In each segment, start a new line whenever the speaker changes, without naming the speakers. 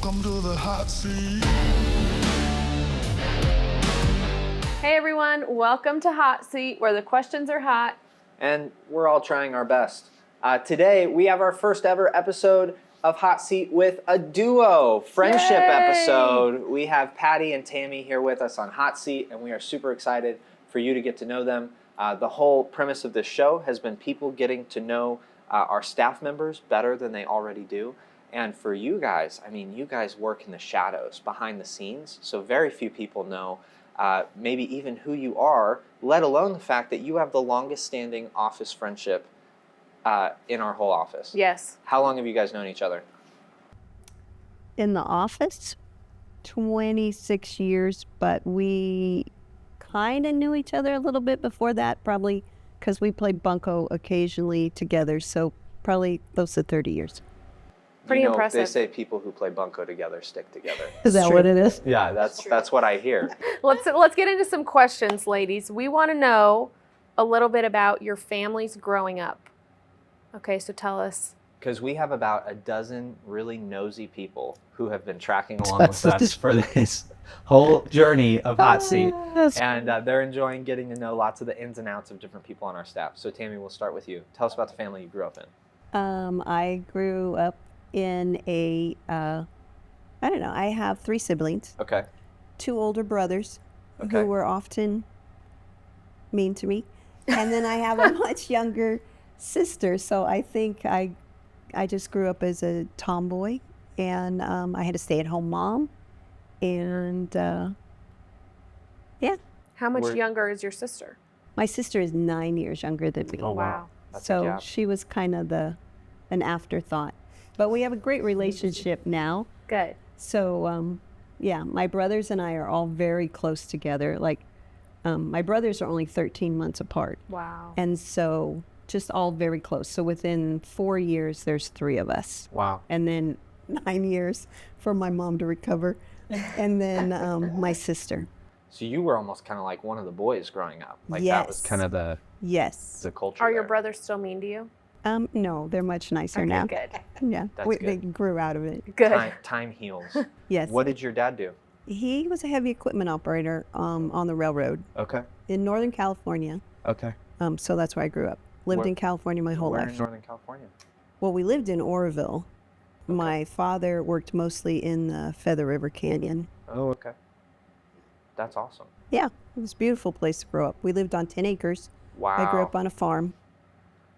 Welcome to the hot seat.
Hey everyone, welcome to Hot Seat, where the questions are hot.
And we're all trying our best. Today, we have our first ever episode of Hot Seat with a duo friendship
Yay!
episode. We have Patti and Tammy here with us on Hot Seat, and we are super excited for you to get to know them. The whole premise of this show has been people getting to know our staff members better than they already do. And for you guys, I mean, you guys work in the shadows, behind the scenes, so very few people know maybe even who you are, let alone the fact that you have the longest standing office friendship in our whole office.
Yes.
How long have you guys known each other?
In the office, 26 years, but we kind of knew each other a little bit before that, probably because we played bunco occasionally together, so probably close to 30 years.
Pretty impressive.
They say people who play bunco together stick together.
Is that what it is?
Yeah, that's what I hear.
Let's get into some questions, ladies. We want to know a little bit about your families growing up. Okay, so tell us.
Because we have about a dozen really nosy people who have been tracking along with us for this whole journey of Hot Seat. And they're enjoying getting to know lots of the ins and outs of different people on our staff. So Tammy, we'll start with you. Tell us about the family you grew up in.
I grew up in I have 3 siblings.
Okay.
2 older brothers
Okay.
who were often mean to me. And then I have a much younger sister, so I think I just grew up as a tomboy, and I had a stay-at-home mom, and yeah.
How much younger is your sister?
My sister is 9 years younger than me.
Oh,
wow.
That's a
So
gap.
she was kind of an afterthought. But we have a great relationship now.
Good.
So, yeah, my brothers and I are all very close together. Like, my brothers are only 13 months apart.
Wow.
And so just all very close. So within 4 years, there's 3 of us.
Wow.
And then 9 years for my mom to recover. And then my sister.
So you were almost kind of like one of the boys growing up. Like that was
Yes.
kind of the
Yes.
culture
Are your
there.
brothers still mean to you?
No, they're much nicer
Okay,
now.
good.
Yeah,
That's
they
good.
grew out of it.
Good.
Time heals.
Yes.
What did your dad do?
He was a heavy equipment operator on the railroad
Okay.
in Northern California.
Okay.
So that's where I grew up. Lived
Where-
in California my whole
Where
life.
in Northern California?
Well, we lived in Oroville. My father worked mostly in the Feather River Canyon.
Oh, okay. That's awesome.
Yeah, it was a beautiful place to grow up. We lived on 10 acres.
Wow.
I grew up on a farm.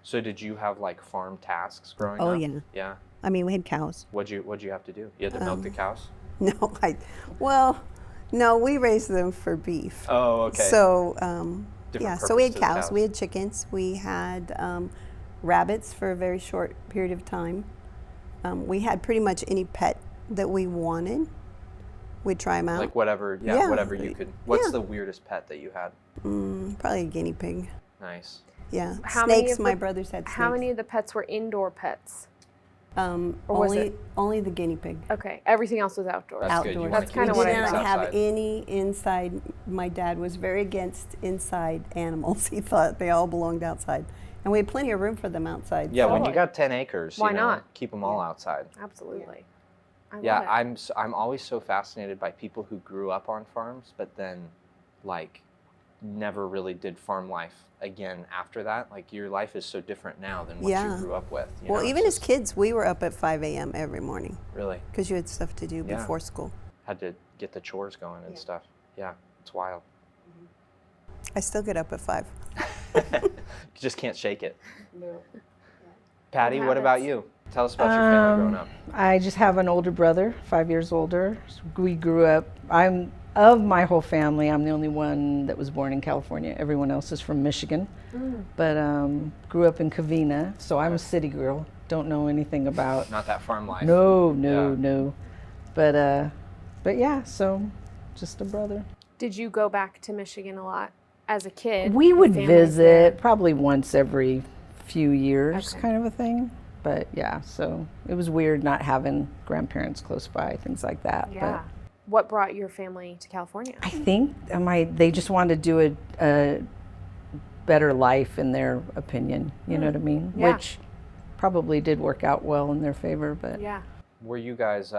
So did you have like farm tasks growing
Oh,
up?
yeah.
Yeah.
I mean, we had cows.
What'd you have to do? You had to milk the cows?
No, no, we raised them for beef.
Oh, okay.
So,
Different
yeah, so we had
purpose to the
cows,
cows.
we had chickens, we had rabbits for a very short period of time. We had pretty much any pet that we wanted. We'd try them out.
Like whatever,
Yeah.
whatever you could. What's
Yeah.
the weirdest pet that you had?
Probably a guinea pig.
Nice.
Yeah,
How many
snakes.
of
My
the-
brothers had snakes.
How many of the pets were indoor pets?
Or
was
only the guinea pig.
Okay, everything else was outdoors.
That's good. You
Outdoors.
wanna
That's
keep
kinda
the
what I
We
snakes
didn't have
outside.
any inside. My dad was very against inside animals. He thought they all belonged outside, and we had plenty of room for them outside.
Yeah,
so-
when you got 10 acres,
Why
you know,
not?
keep them all outside.
Absolutely. I
Yeah,
love it.
I'm always so fascinated by people who grew up on farms, but then like never really did farm life again after that. Like your life is so different now than what
Yeah.
you grew up with. You
Well,
know,
even
it's
as kids, we were up at 5 a.m. every morning
really
because you had stuff to do
Yeah.
before school.
had to get the chores going and stuff. Yeah, it's wild.
I still get up at 5.
You just can't shake it. Patty,
What
what about
habits?
you? Tell us about your family growing up.
I just have an older brother, 5 years older. We grew up, of my whole family, I'm the only one that was born in California. Everyone else is from Michigan. But grew up in Covina, so I'm a city girl. Don't know anything about,
Not that farm life.
no. But yeah, so just a brother.
Did you go back to Michigan a lot as a kid?
We
Your
would
family's
visit
there?
probably once every few years,
Okay.
kind of a thing. But yeah, so it was weird not having grandparents close by, things like that.
Yeah. What brought your family to California?
But I think they just wanted to do a better life in their opinion. You know what I mean?
Yeah.
Which probably did work out well in their favor. But
Yeah.
Were you guys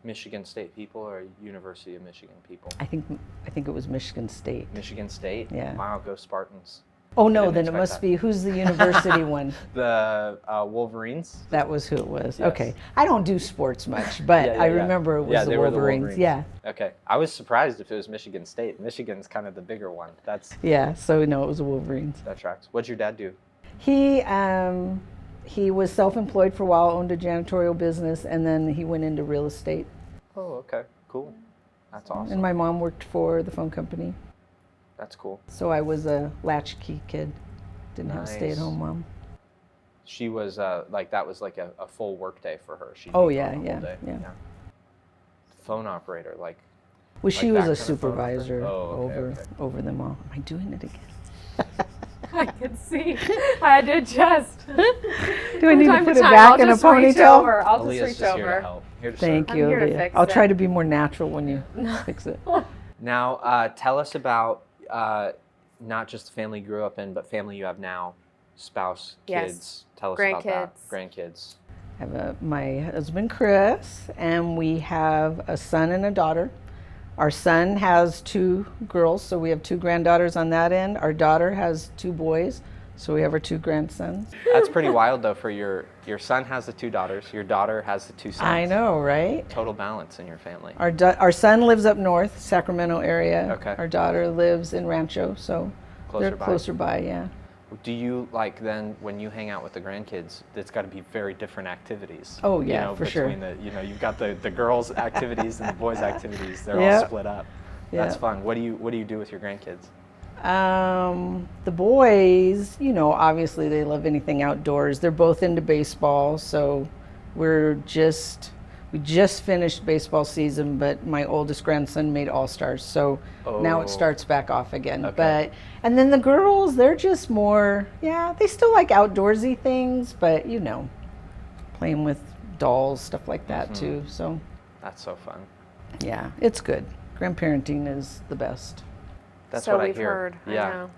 Michigan State people or University of Michigan people?
I think it was Michigan State.
Michigan State?
Yeah.
Wow, go Spartans.
Oh no,
didn't
then it
expect
must
that.
be, who's the university one?
The Wolverines?
That was who it was.
Yes.
Okay. I don't do sports much, but I remember it was the
they were
Wolverines. Yeah.
Okay. I was surprised if it was Michigan State. Michigan's kind of the bigger one.
Yeah, so no, it was the Wolverines.
That tracks. What'd your dad do?
He was self-employed for a while, owned a janitorial business, and then he went into real estate.
Oh, okay. Cool. That's awesome.
And my mom worked for the phone company.
That's cool.
So I was a latchkey kid. Didn't have a
Nice.
stay-at-home mom.
She was that was like a full work day for her. She'd
Oh,
be
yeah,
gone the whole
yeah,
day.
yeah.
Phone operator, like
Well, she
Like
was
that
a
kind of phone operator?
supervisor
Oh, okay.
over them all. Am I doing it again?
I can see. I had to adjust.
Do I need to
Time
put it
time,
back
I'll
in a
just reach
ponytail?
over. I'll just
Aaliyah's
reach
just here to
over.
help. Here to
Thank
serve.
you,
I'm here to
Leah.
fix
I'll
it.
try to be more natural when you fix it.
Now, tell us about not just the family you grew up in, but family you have now, spouse,
Yes.
kids. Tell us about that. Grandkids.
I have my husband, Chris, and we have a son and a daughter. Our son has 2 girls, so we have 2 granddaughters on that end. Our daughter has 2 boys, so we have our 2 grandsons.
That's pretty wild, though. For your son has the 2 daughters, your daughter has the 2 sons.
I know, right?
Total balance in your family.
Our son lives up north, Sacramento area.
Okay.
Our daughter lives in Rancho, so
Closer
they're
by.
closer by, yeah.
Do you like then when you hang out with the grandkids? It's got to be very different activities.
Oh, yeah, for sure.
Between the you've got the girls' activities and the boys' activities. They're all
Yep.
split up.
Yep.
That's fun. What do you do with your grandkids?
The boys, obviously they love anything outdoors. They're both into baseball, so we just finished baseball season, but my oldest grandson made All-Stars, so now
Oh.
it starts back off again.
Okay.
And then the girls, they're just more, they still like outdoorsy things, but playing with dolls, stuff like that too. So
That's so fun.
yeah, it's good. Grandparenting is the best.
That's
So
what I
we've
hear.
heard. I
Yeah,
know.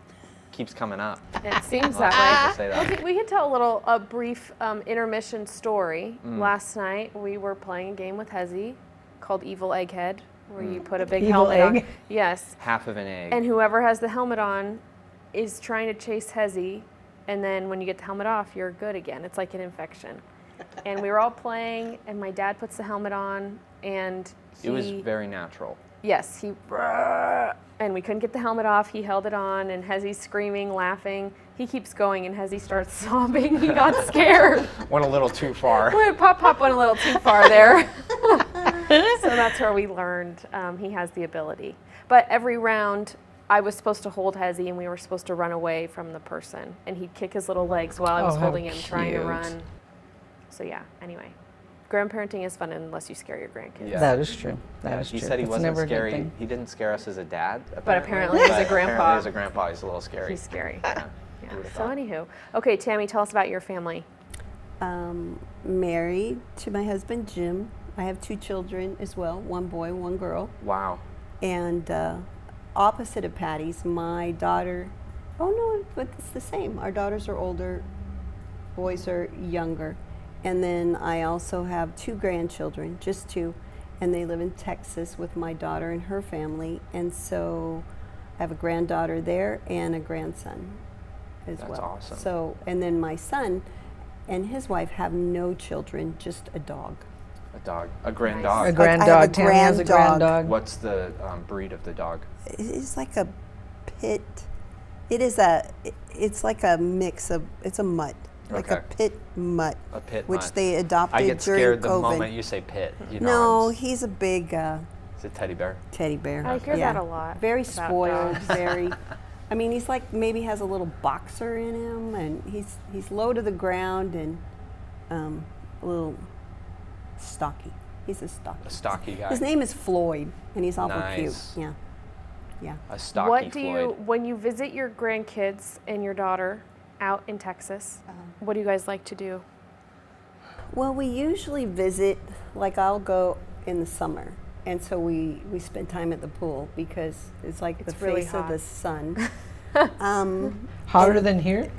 keeps coming up.
It seems
Well,
that
I
way.
to say that.
Okay, we could tell a brief intermission story. Last night we were playing a game with Hezzy called Evil Egghead, where you put a big
Evil
helmet on.
egg?
Yes.
Half of an egg.
And whoever has the helmet on is trying to chase Hezzy, and then when you get the helmet off, you're good again. It's like an infection. And we were all playing, and my dad puts the helmet on, and
It was very natural.
yes, and we couldn't get the helmet off. He held it on, and Hezzy's screaming, laughing. He keeps going, and Hezzy starts sobbing. He got scared.
Went a little too far.
Pop went a little too far there. So that's where we learned he has the ability. But every round, I was supposed to hold Hezzy, and we were supposed to run away from the person. And he'd kick his little legs while I was
Oh, how
holding him, trying to
cute.
run. So yeah, anyway. Grandparenting is fun unless you scare your grandkids.
Yeah.
That is true. That is
He
true.
said he
It's
wasn't
never a good
scary.
thing.
He didn't scare us as a dad.
apparently as a grandpa.
Apparently as a grandpa, he's a little scary.
He's scary.
Yeah.
Yeah.
Who would've
So
thought?
anywho, okay, Tammy, tell us about your family.
Married to my husband Jim. I have 2 children as well, 1 boy, 1 girl.
Wow.
And opposite of Patty's, my daughter, oh no, but it's the same. Our daughters are older, boys are younger. And then I also have 2 grandchildren, just 2, and they live in Texas with my daughter and her family. And so I have a granddaughter there and a grandson as
That's
well.
awesome.
So, and then my son and his wife have no children, just a dog.
A dog. A grand
Nice.
dog.
A grand
I have a
dog. Tammy has a
grand
grand
dog.
dog.
What's the breed of the dog?
It's like a pit. It's like a mix of, it's a mutt. Like a
Okay.
pit mutt.
A pit
Which
mutt.
they adopted
I get
during
scared the
COVID.
moment you say pit. You know,
No,
I'm
he's a big
it's a teddy bear.
teddy bear.
I hear
Yeah.
that a lot.
Very
about
spoiled,
dogs.
very. I mean, he's like maybe has a little boxer in him, and he's low to the ground and a little stocky. He's a stocky.
A stocky guy.
His name is Floyd, and he's awful cute.
Nice.
Yeah, yeah.
A stocky
What do
Floyd.
when you visit your grandkids and your daughter out in Texas, what do you guys like to do?
Well, we usually visit, like I'll go in the summer, and so we spend time at the pool because it's like
It's
the
really
face of
hot.
the sun.
Hotter than here?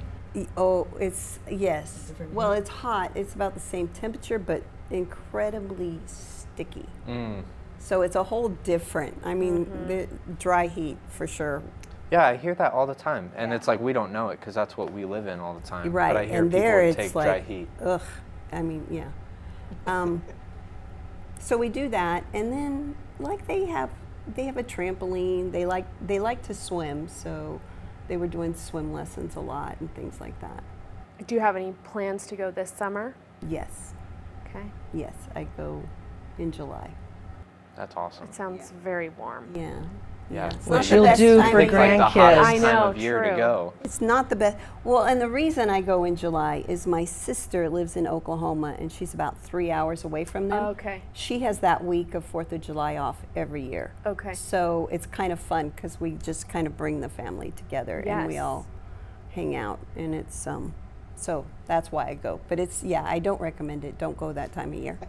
Oh, it's, yes. Well, it's hot. It's about the same temperature, but incredibly sticky. So it's a whole different, I mean, the dry heat for sure.
Yeah, I hear that all the time, and it's like we don't know it because that's what we live in all the time.
Right,
But I hear
and
people
there it's
take
like,
dry heat.
ugh, I mean, yeah. So we do that, and then like they have a trampoline. They like to swim, so they were doing swim lessons a lot and things like that.
Do you have any plans to go this summer?
Yes,
Okay.
yes, I go in July.
That's awesome.
It sounds very warm.
Yeah.
Yeah.
It's
Which
not the
you'll
best
do
time
for
of year.
Like the
grandkids.
hottest
I
time
know,
of year to
true.
go.
It's not the best. Well, and the reason I go in July is my sister lives in Oklahoma, and she's about 3 hours away from them.
Okay.
She has that week of 4th of July off every year.
Okay.
So it's kind of fun because we just kind of bring the family together and we
Yes.
all hang out, and it's so that's why I go. But it's, yeah, I don't recommend it. Don't go that time of year.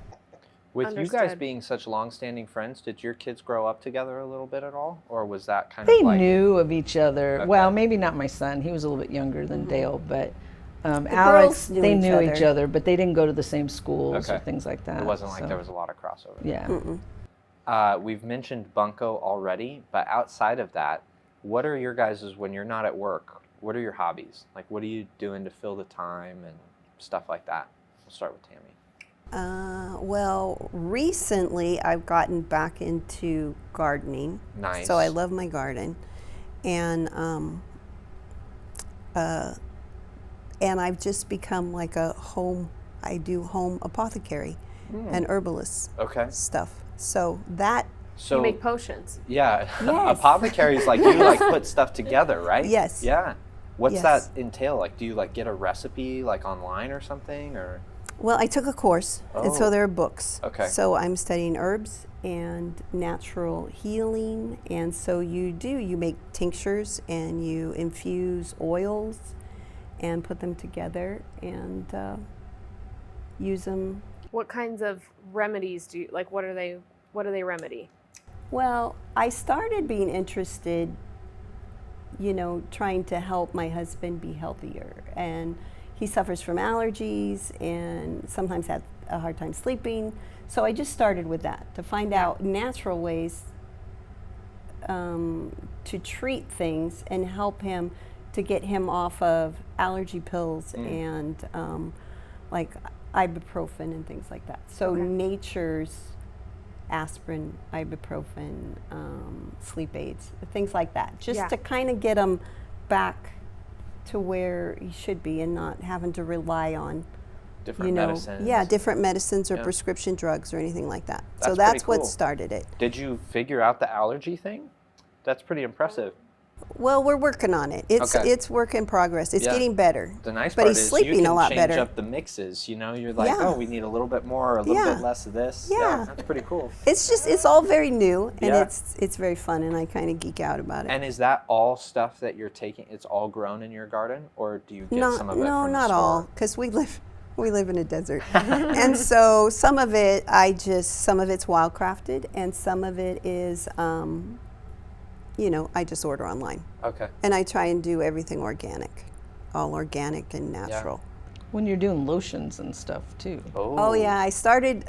With you guys
Understood.
being such long-standing friends, did your kids grow up together a little bit at all, or was that kind
They
of like
knew of each other.
Okay.
Well, maybe not my son. He was a little bit younger than Dale, but
girls
Alex,
knew
they
each
knew each
other.
other, but they didn't go to the same schools or
Okay.
things like that.
It wasn't like
so,
there was a lot of crossover.
Yeah.
We've mentioned bunco already, but outside of that, what are your guys' when you're not at work? What are your hobbies? Like, what are you doing to fill the time and stuff like that? We'll start with Tammy.
Well, recently I've gotten back into gardening.
Nice.
So I love my garden, and I've just become like I do home apothecary and herbalist
Okay.
stuff. So that,
So
You make potions.
yeah,
Yes.
apothecaries like you like put stuff together, right?
Yes.
Yeah. What's
Yes.
that entail? Like, do you like get a recipe like online or something, or?
well, I took a course, and
Oh.
so there are books.
Okay.
So I'm studying herbs and natural healing, and so you make tinctures and you infuse oils and put them together and use them.
What kinds of remedies do you like? What do they remedy?
Well, I started being interested, trying to help my husband be healthier, and he suffers from allergies and sometimes had a hard time sleeping. So I just started with that to find out natural ways to treat things and help him to get him off of allergy pills and like ibuprofen and things like that. So
Okay.
nature's aspirin, ibuprofen, sleep aids, things like that, just
Yeah.
to kind of get him back to where he should be and not having to rely on
Different medicines.
yeah, different medicines or
Yeah.
prescription drugs or anything like that.
That's
So that's
pretty
what
cool.
started it.
Did you figure out the allergy thing? That's pretty impressive.
Well, we're working on it. It's
Okay.
it's work in progress. It's
Yeah.
getting better.
The nice
but
part
he's
is
sleeping
you can
a lot
change
better.
up the mixes. You're like,
Yeah.
oh, we need a little bit more or a little
Yeah.
bit less of this.
Yeah.
That's pretty cool.
It's all very new, and
Yeah.
it's very fun, and I kind of geek out about it.
And is that all stuff that you're taking? It's all grown in your garden, or do you get some of it
no,
from
not
the
all,
store?
because we live in a desert, and so some of it some of it's wildcrafted, and some of it is I just order online,
Okay.
and I try and do everything organic, all organic and natural.
When you're doing lotions and stuff too.
Oh yeah, I started.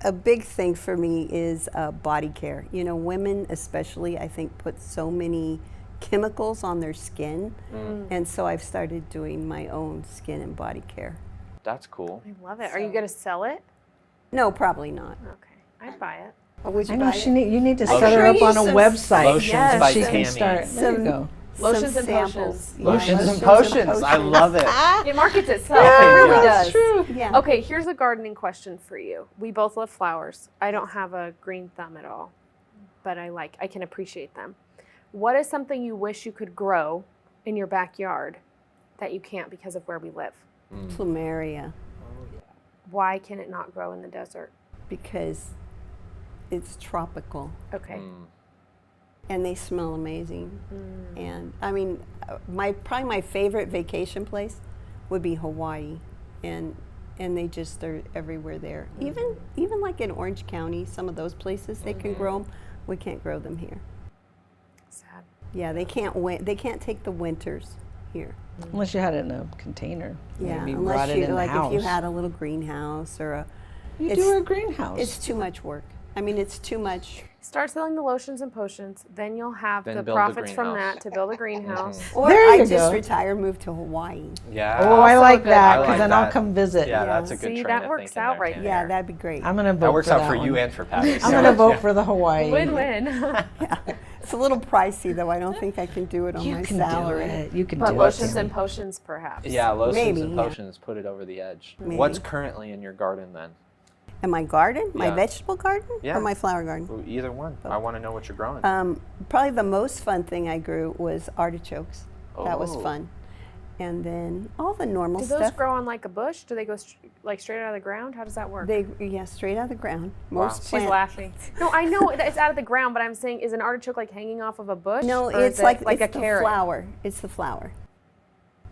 A big thing for me is body care. Women especially, I think, put so many chemicals on their skin, and so I've started doing my own skin and body care.
That's cool.
I love it. Are you going to sell it?
No, probably not.
Okay. I'd buy it.
Would you
I know
buy
you
it?
need to
Lotion.
set her up on a
Some
website.
Lotions
Yes.
by
She
Tammy.
can start. There you go.
Lotions
Some
and
samples.
potions.
Yeah,
Lotions and potions. I love it.
It markets itself.
Yeah,
it really
that's
does.
true.
Yeah.
Okay, here's a gardening question for you. We both love flowers. I don't have a green thumb at all, but I can appreciate them. What is something you wish you could grow in your backyard that you can't because of where we live?
Plumeria,
Why can it not grow in the desert?
because it's tropical
Okay.
and they smell amazing. And I mean, probably my favorite vacation place would be Hawaii, and they're everywhere there. Even like in Orange County, some of those places they can grow them. We can't grow them here.
Sad.
Yeah, they can't take the winters here.
Unless you had it in a container.
Yeah,
Maybe
unless
brought it
you
in
like
the house.
if you had a little greenhouse or a.
You
it's-
do a greenhouse.
It's too much work. I mean, it's too much.
Start selling the lotions and potions, then you'll have
Then
the
build the
profits from
greenhouse.
that to build a greenhouse.
Or
There
I
you
just
go.
retire, move to Hawaii.
Yeah.
Oh, I
Also
like
good.
that
I
because
like
then I'll
that.
come visit.
Yeah,
Yeah.
that's a good
See,
train
that
of
works
thinking
out
there,
right
Tammy.
Yeah, that'd be great.
I'm gonna vote
That works
for
out
that
for
one.
you and for Patty.
I'm gonna vote for the Hawaii.
Win-win.
Yeah. It's a little pricey though. I don't think I can do it on
You
my
can
salary.
do it. You can
But
do
lotions
it.
and potions, perhaps.
Yeah, lotions
Maybe,
and
yeah.
potions put it over the edge.
Maybe.
What's currently in your garden then?
And my garden, my
Yeah.
vegetable garden,
Yeah.
or my flower garden.
Well, either one. I want to know what you're growing.
Probably the most fun thing I grew was artichokes. That was
Oh.
fun. And then all the normal
Do those
stuff.
grow on like a bush? Do they go like straight out of the ground? How does that work?
Straight out of the ground.
Wow.
Most
She's
plant-
laughing. No, I know it's out of the ground, but I'm saying, is an artichoke like hanging off of a bush?
No,
or
it's
is it
like
a
it's the
carrot.
flower. It's the flower.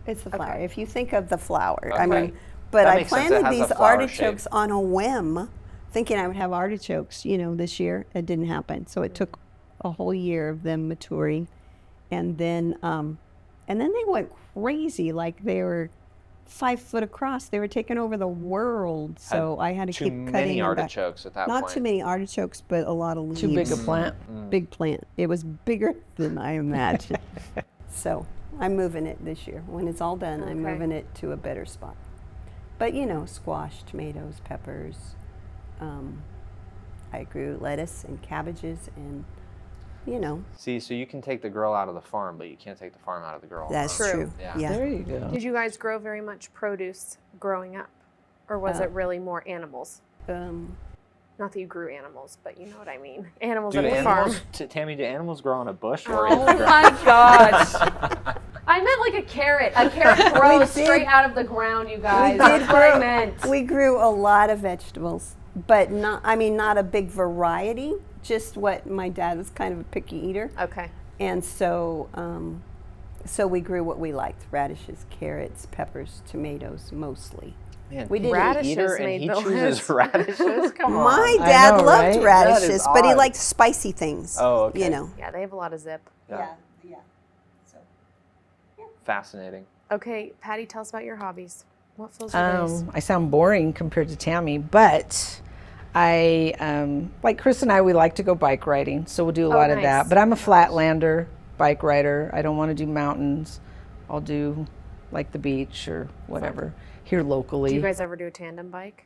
It's the flower.
Okay.
If you think of the flower, I
Okay.
mean, but
That
I
makes sense. It
planted
has a
these
flower
artichokes on a whim, thinking I would have artichokes, this year. It didn't happen. So it took a whole year of them maturing, and then they went crazy. Like they were 5 foot across. They were taking over the world. So I had to
Too
keep
many
cutting them back.
artichokes at that
Not
point.
too many artichokes, but a lot of leaves.
Too big a plant.
Big plant. It was bigger than I imagined. So I'm moving it this year. When it's all done, I'm
Okay.
moving it to a better spot. But squash, tomatoes, peppers. I grew lettuce and cabbages and,
See, so you can take the girl out of the farm, but you can't take the farm out of the girl.
that's
True.
true.
Yeah.
Yeah.
There you go.
Did you guys grow very much produce growing up? Or was it really more animals? Not that you grew animals, but you know what I mean. Animals
Do
at the farm.
animals, Tammy, do animals grow on a bush or in
Oh
the ground?
my gosh. I meant like a carrot. A carrot grows
did-
straight out of the ground, you guys.
did
That's what I
grow-
meant.
We grew a lot of vegetables, but not a big variety. Just what my dad was kind of a picky eater.
Okay.
And so we grew what we liked: radishes, carrots, peppers, tomatoes, mostly.
Man,
We did
he's an
Radishes
eater and
made
he
the
chooses
list.
radishes? Come on.
My
I
dad
know,
loved
right?
That is
radishes, but he
odd.
liked spicy things.
Oh, okay.
Yeah, they have a lot of zip.
Yeah. Fascinating.
Okay, Patty, tell us about your hobbies. What fills your days?
I sound boring compared to Tammy, but I like Chris and I. We like to go bike riding, so we'll do a lot of
nice.
that. But I'm a flatlander bike rider. I don't want to do mountains. I'll do like the beach or whatever here locally.
Do you guys ever do a tandem bike?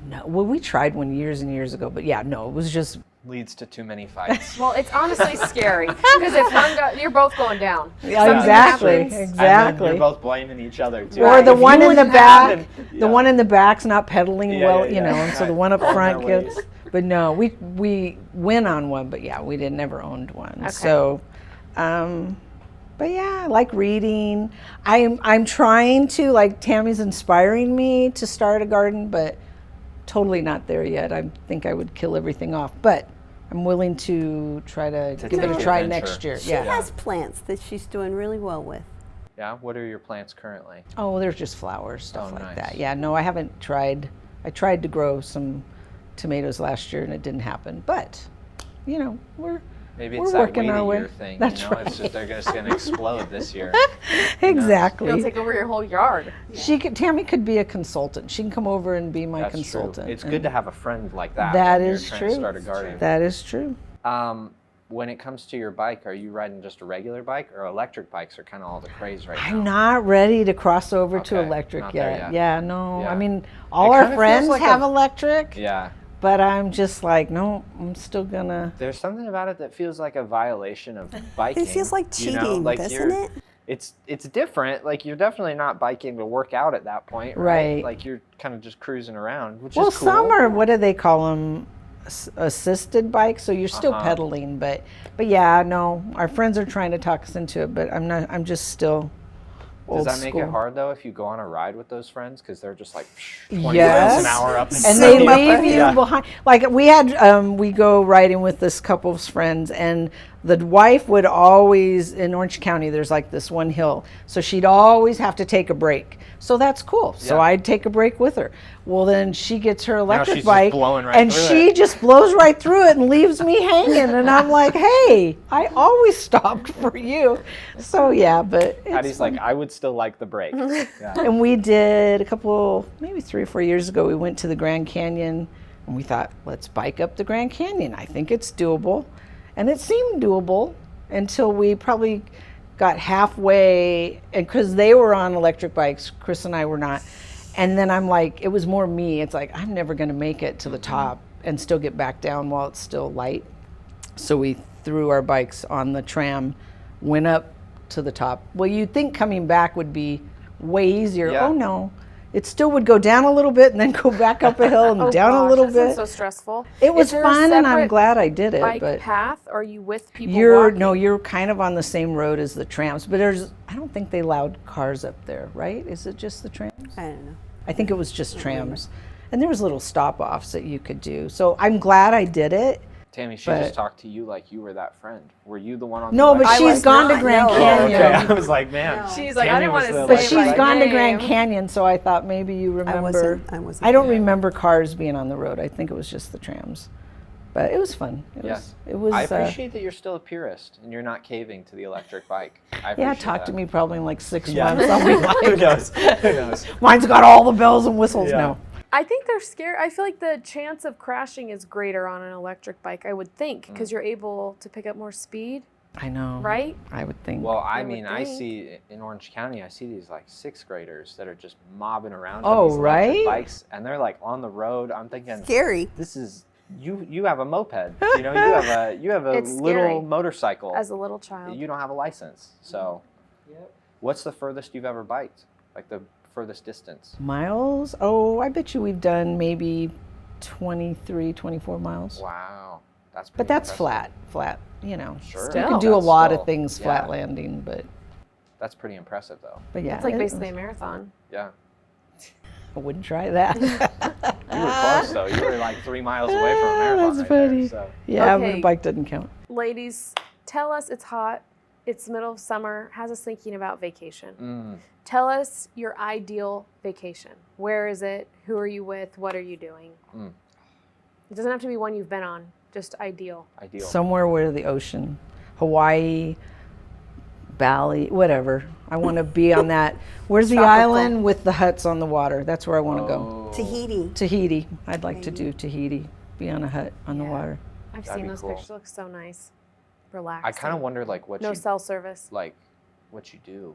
No, well, we tried one years and years ago, but yeah, no, it was just
Leads to too many fights.
Well, it's honestly scary because if one you're both going down.
exactly,
happens.
And then
exactly.
you're both blaming each other too.
Or the
If
one
you
in the
wouldn't
back,
have, then-
the one in the back's not pedaling
Yeah,
well,
yeah, yeah.
and so the
Right.
one up
On
front
their
gets.
ways.
But no, we went on one, but yeah, we never owned one.
Okay.
So, but yeah, I like reading. I'm trying to, like, Tammy's inspiring me to start a garden, but totally not there yet. I think I would kill everything off, but I'm willing to try to give it
take
a
the
try
adventure.
next year.
She
Yeah.
has plants that she's doing really well with.
Yeah. What are your plants currently?
Oh, they're just flowers, stuff
Oh,
like
nice.
that. Yeah, no, I haven't tried. I tried to grow some tomatoes last year and it didn't happen. But, we're
Maybe
We're
it's that
working
wait
our
a
way.
year thing.
That's
It's
right.
just they're just going to explode this year.
exactly.
It'll take over your whole yard.
Tammy could be a consultant. She can come over and be my
That's
consultant.
true. It's
and
good to have a friend like that.
That
when
is
you're trying
true.
to start a garden.
That is true.
When it comes to your bike, are you riding just a regular bike, or electric bikes are kind of all the craze right now?
I'm not ready to cross over to
Okay,
electric
not there
yet.
yet.
Yeah, no.
Yeah.
I mean, all
It
our
kinda feels
friends
like
have
a-
electric,
Yeah.
but I'm just like, no, I'm still gonna.
There's something about it that feels like a violation of biking.
It feels like
you know?
cheating,
Like
doesn't
you're-
it?
It's different. Like, you're definitely not biking to work out at that point, right?
Right.
Like, you're kind of just cruising around, which
Well,
is cool.
some are, what do they call them? Assisted bikes, so you're still
Uh-huh.
pedaling, but yeah, no, our friends are trying to talk us into it, but I'm just still
Does
old
that make
school.
it hard though if you go on a ride with those friends because they're just like 20
Yes.
miles an hour up
And they
down.
leave you
Yeah.
behind. Like we go riding with this couple of friends, and the wife would always, in Orange County, there's like this one hill. So she'd always have to take a break. So that's cool. So
Yeah.
I'd take a break with her. Well, then she gets her electric
she's just
bike
blowing right
and
through
she
it.
just blows right through it and leaves me hanging. And I'm like, hey, I always stopped for you. So yeah, but it's
Patty's
fun.
like, I would still like the break. Yeah.
And we did a couple, maybe 3 or 4 years ago, we went to the Grand Canyon and we thought, let's bike up the Grand Canyon. I think it's doable. And it seemed doable until we probably got halfway, and because they were on electric bikes, Chris and I were not. And then I'm like, it was more me. It's like, I'm never going to make it to the top and still get back down while it's still light. So we threw our bikes on the tram, went up to the top. Well, you'd think coming back would be way easier.
Yeah.
Oh no, it still would go down a little bit and then go back up a hill and
Oh,
down
gosh,
a little
that sounds
bit.
so stressful.
It was
Is there a
fun, and I'm
separate
glad I did it.
bike
But
path, or are you with people
you're
walking?
you're kind of on the same road as the trams. But I don't think they allowed cars up there, right? Is it just the trams?
I don't know.
I think it was just trams, and there was little stop-offs that you could do. So I'm glad I did it.
Tammy, she
But-
just talked to you like you were that friend. Were you the one on
No,
the
but
bike?
she's
was
gone to
not,
Grand
no.
Oh,
Canyon.
okay. I was like, man.
She's like, I
Tammy
didn't want
was
to
the,
say
But
like,
she's
my
gone to
name.
Grand Canyon, so I thought maybe you remember.
I wasn't.
I don't remember cars being on the road. I think it was just the trams. But it was fun. It was.
I appreciate that you're still a purist and you're not caving to the electric bike. I
Yeah,
appreciate
talk to
that.
me probably in like 6
Yeah.
months. I'll be
Who
like,
knows? Who knows?
mine's got all the bells and whistles
Yeah.
now.
I think they're scared. I feel like the chance of crashing is greater on an electric bike, I would think, because you're able to pick up more speed,
I know.
right?
I would think.
Well, I
would
mean, I
think.
see in Orange County, I see these like 6th graders that are just mobbing around
Oh,
on these electric
right?
bikes, and they're like on the road. I'm thinking,
Scary.
this is you have a moped, you know, you have a
It's
little
scary.
motorcycle.
As a little child.
You don't have a license, so. What's the furthest you've ever biked? Like the furthest distance?
Miles? Oh, I bet you we've done maybe 23, 24 miles.
Wow, that's.
But
pretty
that's
impressive.
flat, you know.
Sure.
You
Still.
can do a
That's
lot
still-
of things
yeah.
flat landing, but
That's pretty impressive, though.
yeah.
It's like
it
basically a
was-
marathon.
Yeah.
I wouldn't try that.
You were close, though. You were like 3 miles away from a marathon.
That's
right
funny.
There, so.
Yeah, but
Okay.
a bike doesn't count.
Ladies, tell us it's hot. It's the middle of summer. Has us thinking about vacation.
Mm.
Tell us your ideal vacation. Where is it? Who are you with? What are you doing?
Mm.
It doesn't have to be one you've been on. Just ideal.
Ideal.
Somewhere where the ocean, Hawaii, Bali, whatever. I want to be on that. Where's the
Tropical.
island with the huts on the water? That's where I want to go.
Oh,
Tahiti.
Tahiti. I'd like to do Tahiti. Be on a hut on the water.
I've
That'd
seen
be
those
cool.
pictures. Look so nice. Relaxed.
I kind of wonder, like, what
No
you
cell service.
like, what you do.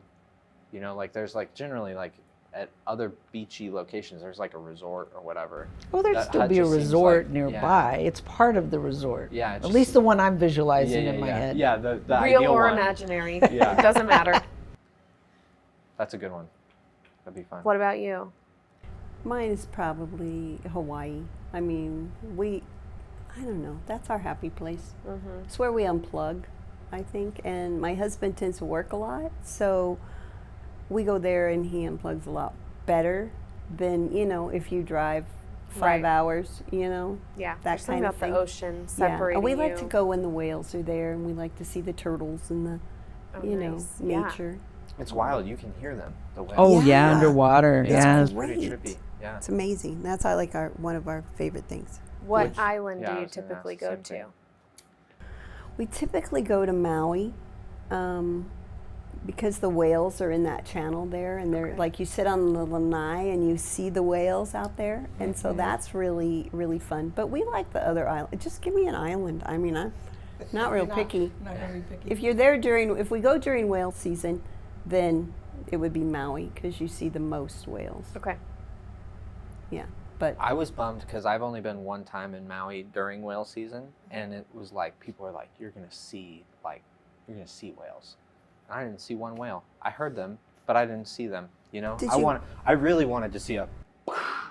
You know, like, there's like generally like at other beachy locations, there's like a resort or whatever.
Well, there'd
That
still
hut
be a
just seems
resort
like-
nearby. It's part of the resort.
Yeah, it
At
just-
least the one I'm visualizing in my
yeah.
head.
Yeah, the
Real
ideal
or
one.
imaginary.
Yeah.
It doesn't matter.
That's a good one. That'd be fun.
What about you?
Mine is probably Hawaii. I mean, I don't know. That's our happy place. It's where we unplug, I think. And my husband tends to work a lot, so we go there and he unplugs a lot better than, you know, if you drive 5
Right.
hours, you know.
Yeah.
That
There's something
kind of
about
thing.
the ocean
Yeah.
separating
And we like to
you.
go when the whales are there, and we like to see the turtles and the,
Oh,
you
nice.
know,
Yeah.
nature.
It's wild. You can hear them. The whales.
Oh yeah,
Yeah.
underwater.
It's
Yeah.
pretty
great.
trippy. Yeah.
It's amazing. That's like one of our favorite things.
What
Which-
island
yeah,
do
I
you
was gonna
typically
ask the
go
same
to?
thing.
We typically go to Maui because the whales are in that channel there, and they're like you sit on the lanai and you see the whales out there, and so that's really really fun. But we like the other island. Just give me an island. I mean, I'm not real picky.
Not gonna be picky.
If you're there if we go during whale season, then it would be Maui because you see the most whales.
Okay.
Yeah, but
I was bummed because I've only been one time in Maui during whale season, and it was like people were like, "You're gonna see whales." And I didn't see one whale. I heard them, but I didn't see them. You know,
Did you-
I really wanted to see a,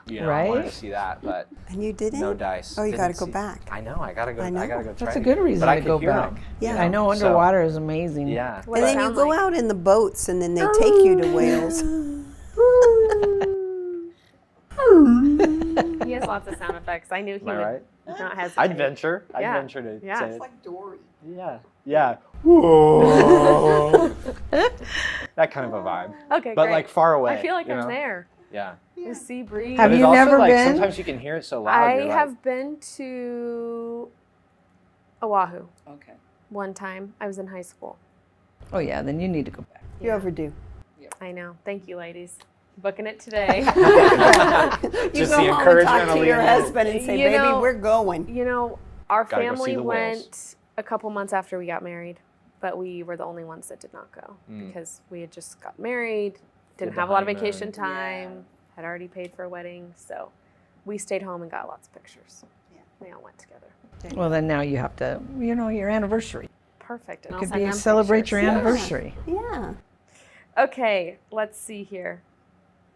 you know, I wanted to
Right?
see that, but
and you didn't.
no dice.
Oh, you got to
Didn't
go
see-
back.
I know. I gotta go.
I
I,
know.
gotta go try.
That's a
it
good
again.
reason
But I
to
could
go
hear
back.
'em,
Yeah.
you
I know
so-
underwater is amazing.
Yeah.
What
And
it
then you
sound
go
like?
out in the boats, and then they take you to whales.
He has lots of sound effects. I knew he
Am I
would
right?
not hesitate.
I'd venture. I'd
Yeah.
venture to
Yeah.
say
It's
it.
like Dory.
Yeah. Yeah. Whoa. That kind of a vibe.
Okay,
But
great.
like far away.
I feel like
you
I'm
know?
there.
Yeah.
The sea breeze.
Have
But it's
you
also
never
like
been?
sometimes you can hear it so loud.
I
you're
have
like,
been to Oahu
Okay.
one time. I was in high school.
Oh yeah, then you need to go back.
You overdue.
I know. Thank you, ladies. Booking it today.
You
Just
go
the
home and
encouragement
talk
of
to your
Leanne.
husband and say,
You
baby,
know-
we're going.
You know, our
Gotta go see
family
the whales.
went a couple months after we got married, but we were the only ones that did not go because we had just got married, didn't
the
have a lot of
honeymoon.
vacation time, had already paid for a wedding, so we stayed home and got lots of pictures. Yeah. We all went together.
Well, then now you have to, your anniversary.
Perfect. And
It
I'll
could
send
be
them
celebrate
pictures.
your anniversary.
Yeah.
Okay, let's see here.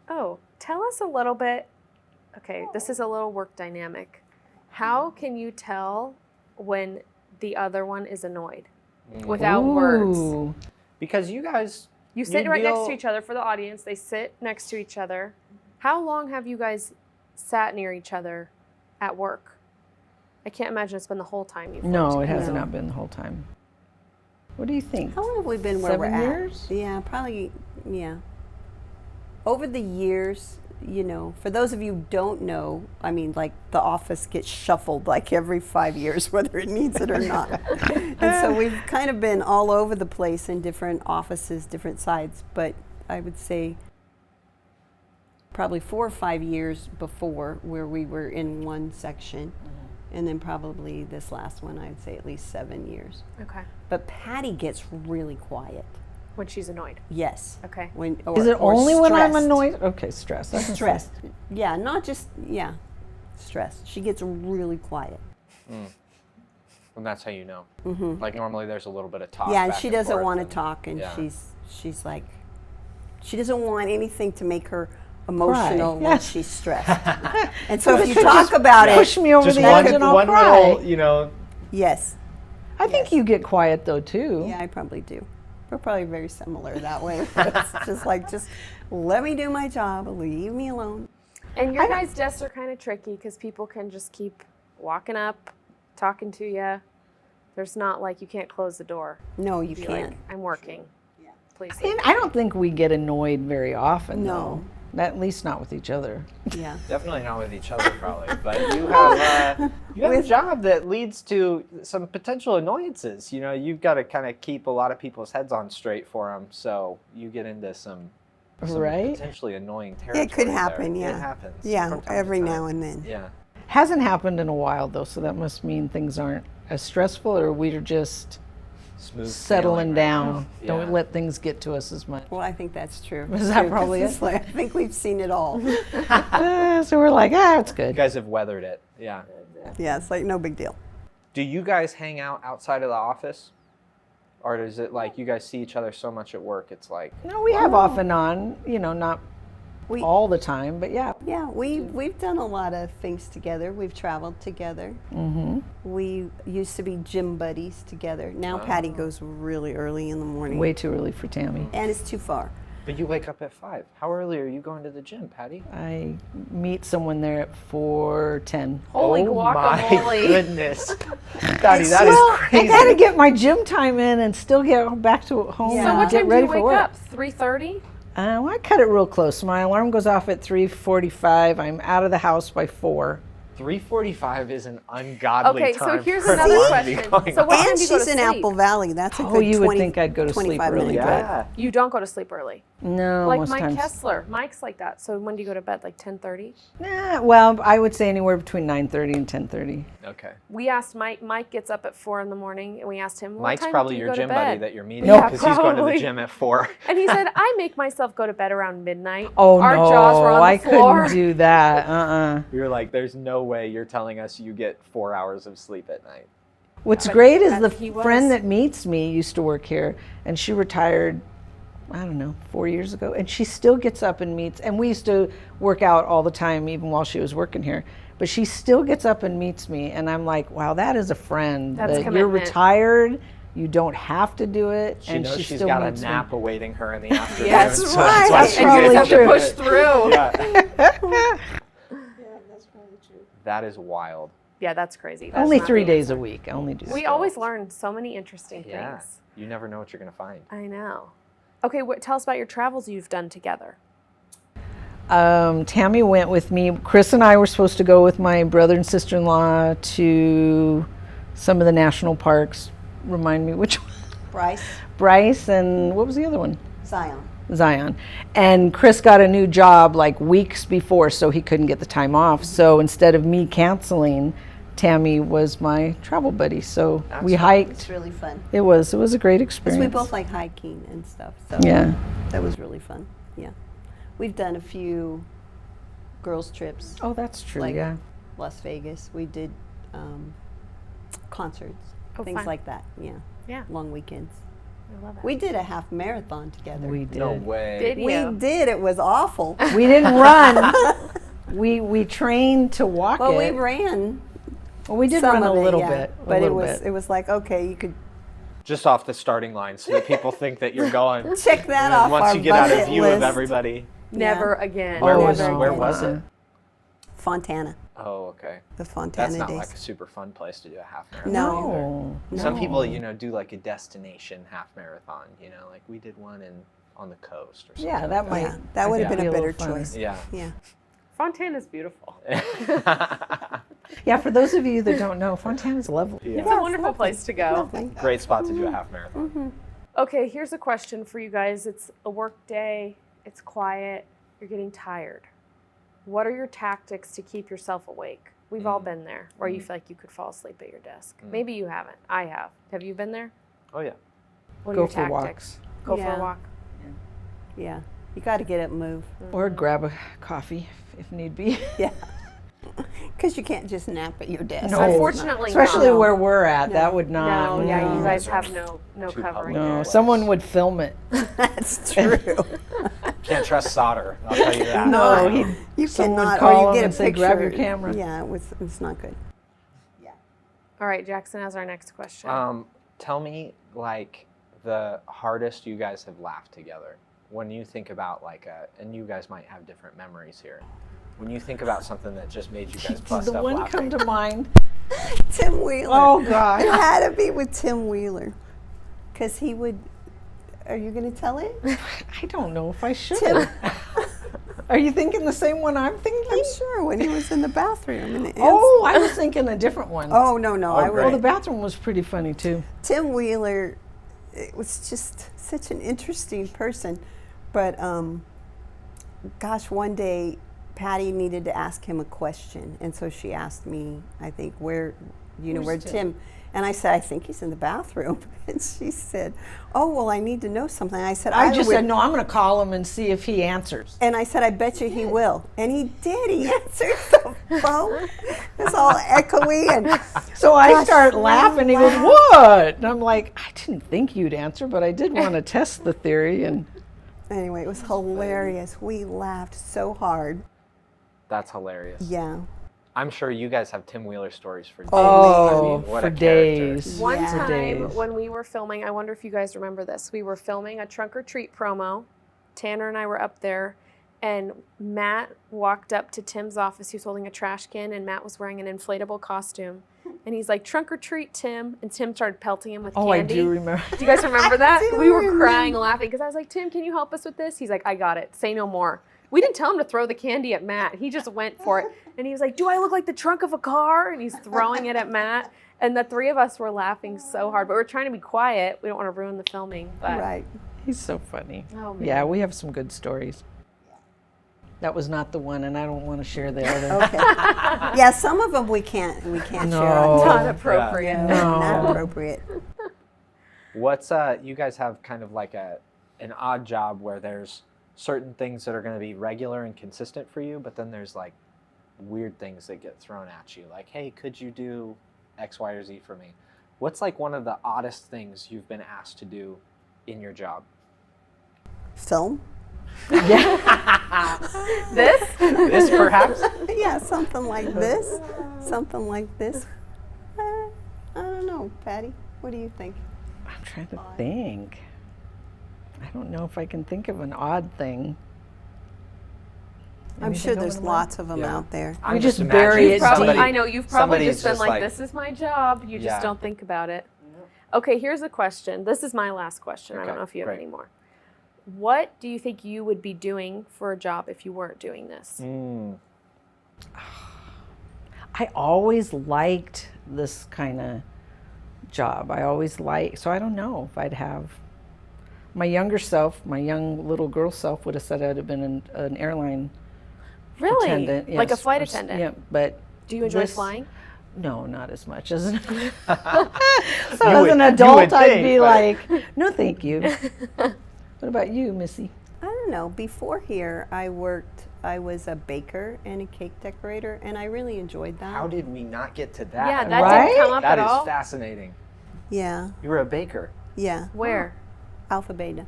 Oh, tell us a little bit. Okay, this is a little work dynamic. How can you tell when the other one is annoyed without words?
Ooh.
because you guys,
You sit
you
right next
deal-
to each other for the audience. They sit next to each other. How long have you guys sat near each other at work? I can't imagine it's been the whole time you've
No,
worked
it has
together.
not been the whole time. What do you think?
How long have we been where
7
we're
years?
at? Yeah, probably, yeah. Over the years, for those of you who don't know, I mean, like the office gets shuffled like every 5 years, whether it needs it or not. And so we've kind of been all over the place in different offices, different sides, but I would say probably 4 or 5 years before where we were in one section. And then probably this last one, I'd say at least 7 years.
Okay.
But Patti gets really quiet.
When she's annoyed.
Yes.
Okay.
Is it only when I'm
stressed.
annoyed? Okay, stressed. I can say-
Stressed. Yeah, not just, stressed. She gets really quiet.
and that's how you know. Like normally there's a little bit of talk.
Yeah, and
back
she
and
doesn't
forth
want to
and-
talk, and
yeah.
she's like, she doesn't want anything to make her emotional when
Yes.
she's stressed. And so if you
could
talk
just
about it,
Push me over
Just
the
one,
edge and I'll
one
cry.
little,
yes.
I think you get quiet though too.
Yeah, I probably do. We're probably very similar that way. It's just like, just let me do my job, leave me alone.
And your guys' desks are kind of tricky because people can just keep walking up, talking to you. There's not like you can't close the door.
No, you
Be
can't.
like, I'm working. Please.
And I don't think we get annoyed very often.
No.
Though. At least not with each other.
Yeah.
Definitely not with each other, probably. But you have a job that leads to some potential annoyances. You've got to kind of keep a lot of people's heads on straight for them. So you get into some
Right?
potentially annoying territory.
It could
there.
happen, yeah.
It happens.
Yeah,
from time to
every
time.
now and then.
Yeah.
Hasn't happened in a while though, so that must mean things aren't as stressful, or we're just
Smooth
settling
sailing right
down.
now.
Don't
Yeah.
let things get to us as much.
Well, I think that's true.
Is that
too, 'cause
probably
it's
it?
like, I think we've seen it all.
So we're like, it's
You
good.
guys have weathered it. Yeah.
Yeah, it's like no big deal.
Do you guys hang out outside of the office? Or is it like you guys see each other so much at work, it's like,
No, we have off and on, not
We-
all the time, but yeah.
Yeah, we've done a lot of things together. We've traveled together. Mm-hmm. We used to be gym buddies together. Now Patti goes really early in the morning,
Way too early for Tammy.
and it's too far.
but you wake up at 5. How early are you going to the gym, Patti?
I meet someone there at 4:10.
Holy guacamole.
My goodness. Patti, that is
Well,
crazy.
I gotta get my gym time in and still get back to home
Yeah.
So
and
what
get
time do
ready
you
for
wake
work.
up? 3:30?
Well, I cut it real close. My alarm goes off at 3:45. I'm out of the house by 4.
3:45 is an ungodly
Okay,
time.
so here's
for
another
everyone to be
question.
going
So
out.
what time
And
do you go
she's
to
in
sleep?
Apple Valley. That's a
Oh,
good
you would
20,
think I'd go to sleep
25
early,
minute
but-
drive.
Yeah.
You don't go to sleep early.
No,
Like
most
Mike
times.
Kessler. Mike's like that. So when do you go to bed? Like 10:30?
Nah, well, I would say anywhere between 9:30 and 10:30.
Okay.
We asked Mike. Mike gets up at 4 in the morning, and we asked him, what
Mike's
time
probably
do you
your
go to
gym buddy
bed?
that you're meeting
No.
because he's going to the
Probably.
gym at 4.
And he said, I make myself go to bed around midnight.
Oh
Our
no,
jaws were on
I
the floor.
couldn't do that.
You're like, there's no way you're telling us you get 4 hours of sleep at night.
What's great is
But
the
he was.
friend that meets me used to work here, and she retired, I don't know, 4 years ago, and she still gets up and meets. And we used to work out all the time, even while she was working here. But she still gets up and meets me, and I'm like, wow, that is a friend.
That's
that you're
commitment.
retired, you don't have to do it,
She
and
knows
she
she's
still
got a
meets me.
nap awaiting her in the afternoon.
That's
so
right.
why
That's
she
And you
probably
just
gets
have
up
to
true.
push through.
Yeah. That is wild.
Yeah, that's crazy. That's
Only
not
3
the
days a
answer.
week. I only do.
We always learn so many interesting
Yeah.
things.
You never know what you're going to find.
I know. Okay, tell us about your travels you've done together.
Tammy went with me. Chris and I were supposed to go with my brother and sister-in-law to some of the national parks. Remind me which one?
Bryce,
Bryce and what was the other one?
Zion.
And Chris got a new job like weeks before, so he couldn't get the time off. So instead of me canceling, Tammy was my travel buddy. So we hiked.
It's really fun.
It was a great
Because
experience.
we both like hiking and stuff. So
Yeah.
that was really fun. Yeah. We've done a few girls' trips,
Oh, that's true.
Like-
yeah.
Las Vegas. We did concerts,
Oh,
things
fun.
like that. Yeah.
Yeah.
Long weekends.
I love it.
We did a half marathon together.
We did.
No way.
Did
We
you?
did. It was awful.
We didn't run. we trained to walk
Well,
it.
we ran.
Well, we did
some
run a
of it,
little
yeah.
bit.
But
a
it
little
was
bit.
it was like, okay, you could
Just off the starting line so that people think that you're going.
check that
And
off
once
our
you get out of
bucket
view
list.
of everybody.
Never again.
Where
Oh,
was
no.
where was it?
Fontana.
Oh, okay.
The Fontana
That's not
days.
like a super fun place to do a half marathon.
No.
No.
Some people, do like a destination half marathon. Like we did one on the coast or something.
Yeah, that might.
Yeah, that would have
Yeah.
been a
Be a
better
little fun.
choice.
Yeah.
Yeah.
Fontana's beautiful.
Yeah, for those of you that don't know, Fontana's lovely.
It's a wonderful place to go.
Great spot to do a half marathon.
Mm-hmm.
Okay, here's a question for you guys. It's a work day, it's quiet, you're getting tired. What are your tactics to keep yourself awake? We've all been there where you feel like you could fall asleep at your desk. Maybe you haven't. I have. Have you been there?
Oh yeah.
What
Go
are your
for
tactics?
walks.
Go for
Yeah.
a walk.
Yeah. You got to get up and move.
Or grab a coffee if need be.
Yeah. Because you can't just nap at your desk.
No.
Unfortunately,
Especially
no.
where we're at,
No.
that would not.
No, yeah, you
No.
guys have no
Too
covering.
public.
No,
there.
someone would film it.
That's true.
Can't trust solder. I'll tell you that.
No,
You
someone would
cannot.
call
Or you
him
get a
and say,
picture.
"Grab your camera."
Yeah, it's not good.
All right, Jackson has our next question.
Tell me like the hardest you guys have laughed together. When you think about and you guys might have different memories here. When you think about something that just made you guys bust
the
up
one
laughing.
come to mind.
Tim Wheeler.
Oh, God.
It had to be with Tim Wheeler. Because he would. Are you going to tell it?
I don't know if I should.
Tim.
Are you thinking the same one I'm thinking?
I'm sure when he was in the bathroom. And
Oh, I was thinking a different one.
Oh, no. I
great.
Well, the
would.
bathroom was pretty funny too.
Tim Wheeler, it was just such an interesting person. But gosh, one day Patti needed to ask him a question. And so she asked me, I think, where's Tim? And I said, I think he's in the bathroom. And she said, oh, well, I need to know something. I said,
I just
would-
said, no, I'm going to call him and see if he answers.
And I said, I bet you he will. And he did. He answered the phone. It's all echoey. And
So I
Gosh,
start
we
laughing. He goes,
laughed.
what? And I'm like, I didn't think you'd answer, but I did want to test the theory. And
anyway, it was hilarious. We laughed so hard.
That's hilarious.
Yeah.
I'm sure you guys have Tim Wheeler stories for days.
oh,
what
for
a character.
days.
One
Yeah.
For
time
days.
when we were filming, I wonder if you guys remember this. We were filming a trunk or treat promo. Tanner and I were up there, and Matt walked up to Tim's office. He was holding a trash can, and Matt was wearing an inflatable costume. And he's like, trunk or treat, Tim. And Tim started pelting him with
Oh,
candy.
I do remember.
Do you guys remember that?
do
We were
remember.
crying, laughing, because I was like, Tim, can you help us with this? He's like, I got it. Say no more. We didn't tell him to throw the candy at Matt. He just went for it. And he was like, do I look like the trunk of a car? And he's throwing it at Matt. And the three of us were laughing so hard. But we're trying to be quiet. We don't want to ruin the filming. But
Right.
He's so funny.
Oh, man.
Yeah, we have some good stories. That was not the one, and I don't want to share the other.
Okay. Yeah, some of them we can't share on
No.
time.
Not appropriate.
No.
Not appropriate.
What's you guys have kind of like an odd job where there's certain things that are going to be regular and consistent for you, but then there's like weird things that get thrown at you. Like, hey, could you do X, Y, or Z for me? What's like one of the oddest things you've been asked to do in your job?
Film?
This?
This perhaps?
Yeah, something like this. Something like this. I don't know, Patti. What do you think?
I'm trying to think. I don't know if I can think of an odd thing.
I'm
Anything
sure
going
there's
on?
lots of them
Yeah.
out there.
I'm
just
just
bury
imagining
it
Probably,
deep.
I know you've probably
somebody's
just been
just
like,
like-
this is my job. You just
Yeah.
don't think about it. Okay, here's a question. This is my last question. I
Okay,
don't know if you have
great.
any more. What do you think you would be doing for a job if you weren't doing this?
I always liked this kind of job. So I don't know if I'd have. My younger self, my young little girl self would have said I'd have been an airline
Really?
attendant.
Like a
yes,
flight
or
attendant?
Yeah, but.
Do you enjoy
this-
flying?
No, not as much as so
You
as
would-
an
you
adult,
would
I'd
think,
be
but-
like, no, thank you. What about you, Missy?
I don't know. Before here, I was a baker and a cake decorator, and I really enjoyed that.
How did we not get to that?
Yeah, that
Right?
didn't come up
That
at
is
all.
fascinating.
Yeah,
You were a baker.
yeah.
Where?
Alpha Beta.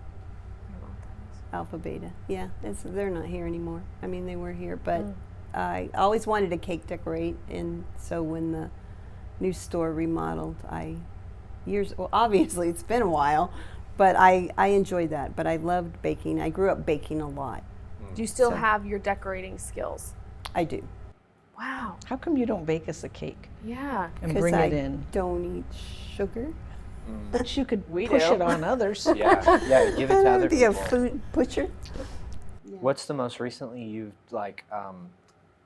Alpha Beta. Yeah, they're not here anymore. I mean, they were here, but I always wanted to cake decorate, and so when the new store remodeled, well, obviously it's been a while, but I enjoyed that. But I loved baking. I grew up baking a lot.
Do you still
So-
have your decorating skills?
I do.
Wow.
How come you don't bake us a cake
Yeah.
and
'Cause
bring
I
it in?
don't eat sugar.
But you could
We
push
do.
it on others.
Yeah, give it
I
to
don't
other
be a
people.
food butcher.
What's the most recently you've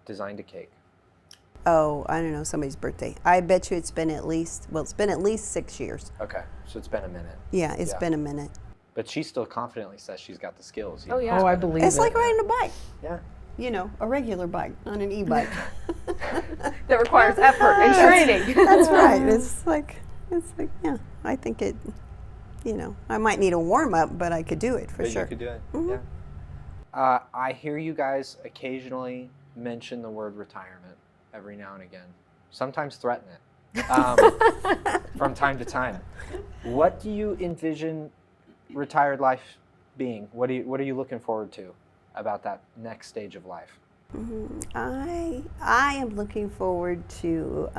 designed a cake?
Oh, I don't know, somebody's birthday. I bet you it's been at least 6 years.
Okay, so it's been a minute.
Yeah, it's
Yeah.
been a minute.
But she still confidently says she's got the skills.
Oh, yeah.
Oh, I believe
It's
it.
like riding a bike.
Yeah.
You know, a regular bike, on an e-bike.
That requires effort and training.
That's right. It's like, yeah, I think it, I might need a warm-up, but I could do it for
But
sure.
you could do it.
Mhm.
Yeah. I hear you guys occasionally mention the word retirement every now and again. Sometimes threaten it from time to time. What do you envision retired life being? What are you looking forward to about that next stage of life?
I am looking forward to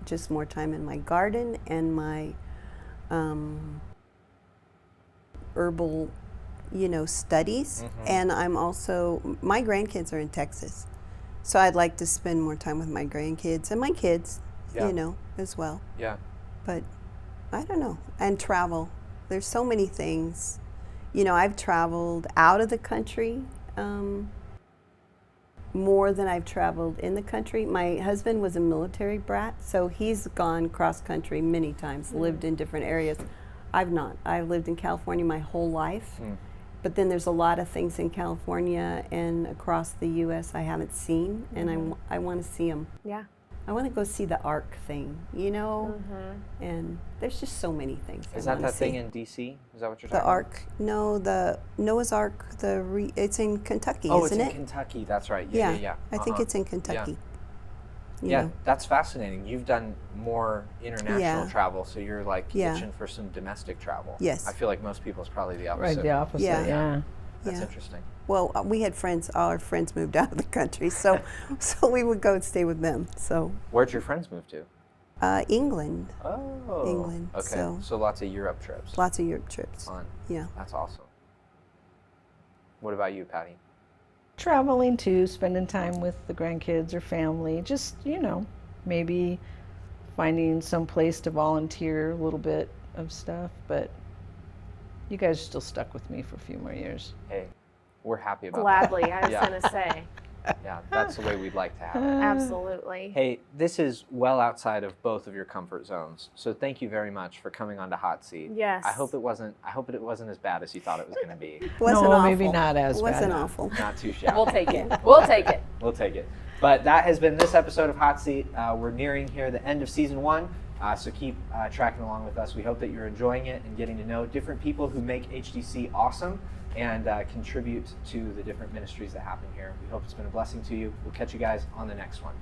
just more time in my garden and my herbal, studies. And I'm also, my grandkids are in Texas. So I'd like to spend more time with my grandkids and my kids,
Yeah.
As well.
Yeah.
But I don't know. And travel. There's so many things. I've traveled out of the country more than I've traveled in the country. My husband was a military brat, so he's gone cross country many times, lived in different areas. I've not. I've lived in California my whole life. But then there's a lot of things in California and across the U.S. I haven't seen, and I want to see them.
Yeah.
I want to go see the Ark thing, and there's just so many things.
Is
I
that
wanna
that thing
see.
in D.C.? Is that what you're
The
talking
Ark? No, the Noah's Ark. It's in Kentucky,
about? Oh,
isn't
it's
it?
in Kentucky. That's right. Yeah.
I think it's in Kentucky. You
Yeah,
know.
that's fascinating. You've done more international
Yeah.
travel, so you're like
Yeah.
itching for some domestic travel.
Yes.
I feel like most people's probably the opposite.
Right, the opposite.
Yeah.
Yeah.
That's
Yeah.
interesting.
Well, we had friends. All our friends moved out of the country, so we would go and stay with them. So
Where'd your friends move to?
England,
Oh,
England,
Okay,
so-
lots of Europe trips.
lots of Europe trips.
Fun.
Yeah.
That's awesome. What about you, Patti?
Traveling too, spending time with the grandkids or family, just, maybe finding some place to volunteer a little bit of stuff, but you guys are still stuck with me for a few more years.
Hey, we're happy about
Gladly, I was
Yeah.
going to say.
that. Yeah, that's the way we'd like to have it.
Absolutely.
Hey, this is well outside of both of your comfort zones. So thank you very much for coming on to Hot Seat.
Yes.
I hope it wasn't as bad as you thought it was going to be.
Wasn't
No,
awful.
maybe not as bad.
Wasn't awful.
Not too shabby.
We'll take it. We'll take it.
We'll take it. But that has been this episode of Hot Seat. We're nearing here the end of season 1, so keep tracking along with us. We hope that you're enjoying it and getting to know different people who make HDC awesome and contribute to the different ministries that happen here. We hope it's been a blessing to you. We'll catch you guys on the next one.